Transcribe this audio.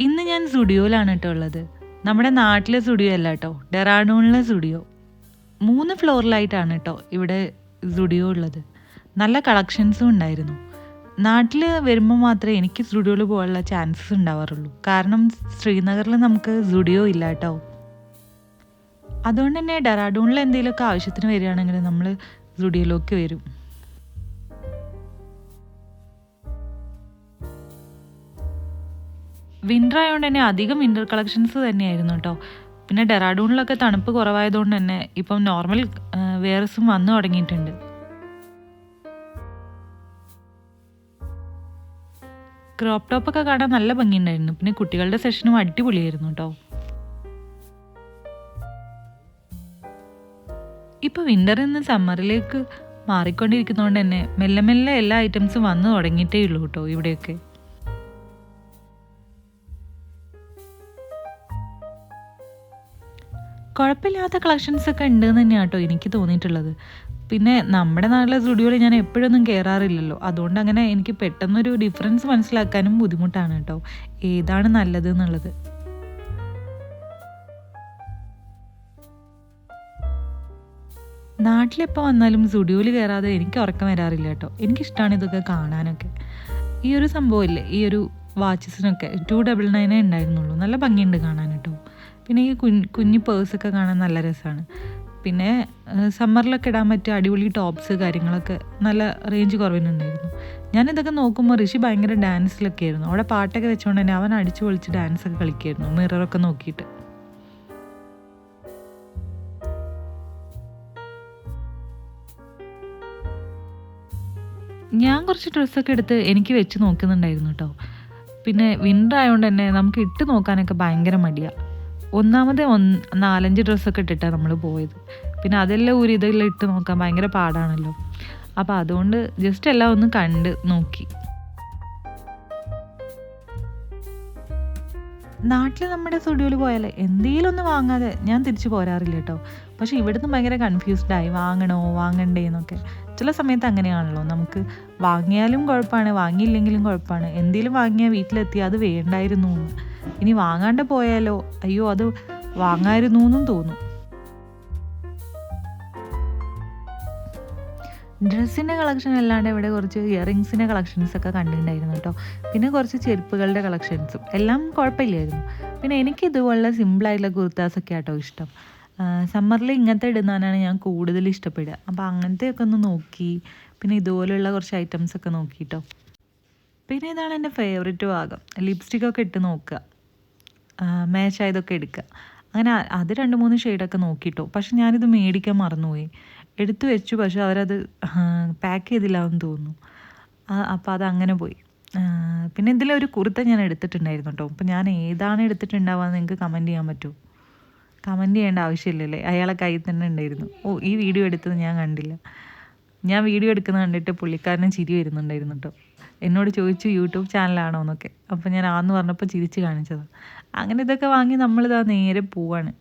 ഇന്ന് ഞാൻ സ്റ്റുഡിയോയിലാണ് കേട്ടോ ഉള്ളത്. നമ്മുടെ നാട്ടിലെ സ്റ്റുഡിയോ അല്ല കേട്ടോ, ഡെറാഡൂണിലെ സ്റ്റുഡിയോ. 3 ഫ്ലോറിലായിട്ടാണ് കേട്ടോ ഇവിടെ സ്റ്റുഡിയോ ഉള്ളത്. നല്ല കളക്ഷൻസും ഉണ്ടായിരുന്നു. നാട്ടിൽ വരുമ്പോൾ മാത്രമേ എനിക്ക് സ്റ്റുഡിയോയിൽ പോകാനുള്ള ചാൻസസ് ഉണ്ടാവാറുള്ളൂ. കാരണം ശ്രീനഗറിൽ നമുക്ക് സ്റ്റുഡിയോ ഇല്ല കേട്ടോ. അതുകൊണ്ട് തന്നെ ഡെറാഡൂണിൽ എന്തെങ്കിലുമൊക്കെ ആവശ്യത്തിന് വരികയാണെങ്കിൽ നമ്മൾ സ്റ്റുഡിയോയിലേക്ക് വരും. വിൻ്റർ ആയതുകൊണ്ട് തന്നെ അധികം വിൻ്റർ കളക്ഷൻസ് തന്നെയായിരുന്നു കേട്ടോ. പിന്നെ ഡെറാഡൂണിലൊക്കെ തണുപ്പ് കുറവായതുകൊണ്ട് തന്നെ ഇപ്പം നോർമൽ വെയർസും വന്നു തുടങ്ങിയിട്ടുണ്ട്. ക്രോപ്പ് ടോപ്പൊക്കെ കാണാൻ നല്ല ഭംഗിയുണ്ടായിരുന്നു. പിന്നെ കുട്ടികളുടെ സെഷനും അടിപൊളിയായിരുന്നു കേട്ടോ. ഇപ്പോൾ വിൻ്ററിൽ നിന്ന് സമ്മറിലേക്ക് മാറിക്കൊണ്ടിരിക്കുന്നതുകൊണ്ട് തന്നെ മെല്ലെ മെല്ലെ എല്ലാ ഐറ്റംസും വന്നു തുടങ്ങിയിട്ടേ ഉള്ളൂ കേട്ടോ ഇവിടെയൊക്കെ. കുഴപ്പമില്ലാത്ത കളക്ഷൻസ് ഒക്കെ ഉണ്ടെന്ന് തന്നെയാണ് കേട്ടോ എനിക്ക് തോന്നിയിട്ടുള്ളത്. പിന്നെ നമ്മുടെ നാട്ടിലെ സ്റ്റുഡിയോയിൽ ഞാൻ എപ്പോഴൊന്നും കയറാറില്ലല്ലോ, അതുകൊണ്ട് അങ്ങനെ എനിക്ക് പെട്ടെന്നൊരു ഡിഫറൻസ് മനസ്സിലാക്കാനും ബുദ്ധിമുട്ടാണ് കേട്ടോ, ഏതാണ് നല്ലത് എന്നുള്ളത്. നാട്ടിലെപ്പോൾ വന്നാലും സ്റ്റുഡിയോയിൽ കയറാതെ എനിക്ക് ഉറക്കം വരാറില്ല കേട്ടോ. എനിക്കിഷ്ടമാണ് ഇതൊക്കെ കാണാനൊക്കെ. ഈ ഒരു സംഭവമില്ലേ, ഈ ഒരു വാച്ചസിനൊക്കെ 299 ഉണ്ടായിരുന്നുള്ളൂ. നല്ല ഭംഗിയുണ്ട് കാണാൻ കേട്ടോ. പിന്നെ ഈ കുഞ്ഞു പേഴ്സൊക്കെ കാണാൻ നല്ല രസമാണ്. പിന്നെ സമ്മറിലൊക്കെ ഇടാൻ പറ്റിയ അടിപൊളി ടോപ്സ് കാര്യങ്ങളൊക്കെ നല്ല റേഞ്ച് കുറവിനുണ്ടായിരുന്നു. ഞാനിതൊക്കെ നോക്കുമ്പോൾ ഋഷി ഭയങ്കര ഡാൻസിലൊക്കെ ആയിരുന്നു. അവിടെ പാട്ടൊക്കെ വെച്ചുകൊണ്ട് തന്നെ അവൻ അടിച്ചു പൊളിച്ച് ഡാൻസൊക്കെ കളിക്കുമായിരുന്നു മിററൊക്കെ നോക്കിയിട്ട്. ഞാൻ കുറച്ച് ഡ്രസ്സൊക്കെ എടുത്ത് എനിക്ക് വെച്ച് നോക്കുന്നുണ്ടായിരുന്നു കേട്ടോ. പിന്നെ വിൻ്റർ ആയതുകൊണ്ട് തന്നെ നമുക്ക് ഇട്ട് നോക്കാനൊക്കെ ഭയങ്കര മടിയാണ്. ഒന്നാമത് 4-5 ഡ്രസ്സൊക്കെ ഇട്ടിട്ടാണ് നമ്മൾ പോയത്. പിന്നെ അതെല്ലാം ഇതെല്ലാം ഇട്ട് നോക്കാൻ ഭയങ്കര പാടാണല്ലോ. അപ്പോൾ അതുകൊണ്ട് ജസ്റ്റ് എല്ലാം ഒന്ന് കണ്ട് നോക്കി. നാട്ടിൽ നമ്മുടെ സ്റ്റുഡിയോയിൽ പോയാൽ എന്തെങ്കിലും ഒന്ന് വാങ്ങാതെ ഞാൻ തിരിച്ചു പോരാറില്ല കേട്ടോ. പക്ഷേ ഇവിടുന്ന് ഭയങ്കര കൺഫ്യൂസ്ഡായി, വാങ്ങണോ വാങ്ങണ്ടേ എന്നൊക്കെ. ചില സമയത്ത് അങ്ങനെയാണല്ലോ, നമുക്ക് വാങ്ങിയാലും കുഴപ്പമാണ് വാങ്ങിയില്ലെങ്കിലും കുഴപ്പമാണ്. എന്തെങ്കിലും വാങ്ങിയാൽ വീട്ടിലെത്തി അത് വേണ്ടായിരുന്നു എന്ന്. ഇനി വാങ്ങാണ്ട് പോയാലോ അയ്യോ അത് വാങ്ങായിരുന്നു എന്നും തോന്നും. ഡ്രസ്സിൻ്റെ കളക്ഷൻ അല്ലാണ്ട് ഇവിടെ കുറച്ച് ഇയറിങ്സിൻ്റെ കളക്ഷൻസൊക്കെ കണ്ടിട്ടുണ്ടായിരുന്നു കേട്ടോ. പിന്നെ കുറച്ച് ചെരുപ്പുകളുടെ കളക്ഷൻസും എല്ലാം കുഴപ്പമില്ലായിരുന്നു. പിന്നെ എനിക്ക് ഇതുപോലുള്ള സിമ്പിളായിട്ടുള്ള കുർത്താസൊക്കെ ആട്ടോ ഇഷ്ടം. സമ്മറിൽ ഇങ്ങനത്തെ ഇടുന്നതാണ് ഞാൻ കൂടുതൽ ഇഷ്ടപ്പെടുക. അപ്പോൾ അങ്ങനത്തെയൊക്കെ ഒന്ന് നോക്കി. പിന്നെ ഇതുപോലെയുള്ള കുറച്ച് ഐറ്റംസൊക്കെ നോക്കി കേട്ടോ. പിന്നെ ഇതാണ് എൻ്റെ ഫേവറേറ്റ് ഭാഗം, ലിപ്സ്റ്റിക്കൊക്കെ ഇട്ട് നോക്കുക, മാച്ച് ആയതൊക്കെ എടുക്കുക. അങ്ങനെ അത് 2-3 ഷെയ്ഡൊക്കെ നോക്കിയിട്ടോ. പക്ഷെ ഞാനിത് മേടിക്കാൻ മറന്നുപോയി, എടുത്തു വെച്ചു. പക്ഷെ അവരത് പാക്ക് ചെയ്തില്ല എന്ന് തോന്നുന്നു. അപ്പോൾ അതങ്ങനെ പോയി. പിന്നെ ഇതിലൊരു കുർത്ത ഞാൻ എടുത്തിട്ടുണ്ടായിരുന്നു കേട്ടോ. അപ്പോൾ ഞാൻ ഏതാണ് എടുത്തിട്ടുണ്ടാവുക നിങ്ങൾക്ക് കമൻറ്റ് ചെയ്യാൻ പറ്റുമോ? കമൻറ്റ് ചെയ്യേണ്ട ആവശ്യമില്ലല്ലേ, അയാളെ കയ്യിൽ തന്നെ ഉണ്ടായിരുന്നു. ഈ വീഡിയോ എടുത്തത് ഞാൻ കണ്ടില്ല. ഞാൻ വീഡിയോ എടുക്കുന്നത് കണ്ടിട്ട് പുള്ളിക്കാരനും ചിരി വരുന്നുണ്ടായിരുന്നു കേട്ടോ. എന്നോട് ചോദിച്ചു യൂട്യൂബ് ചാനലാണോ എന്നൊക്കെ. അപ്പോൾ ഞാൻ ആന്ന് പറഞ്ഞപ്പോൾ ചിരിച്ച് കാണിച്ചതാണ്. അങ്ങനെ ഇതൊക്കെ വാങ്ങി നമ്മളിതാ നേരെ പോവാണ്.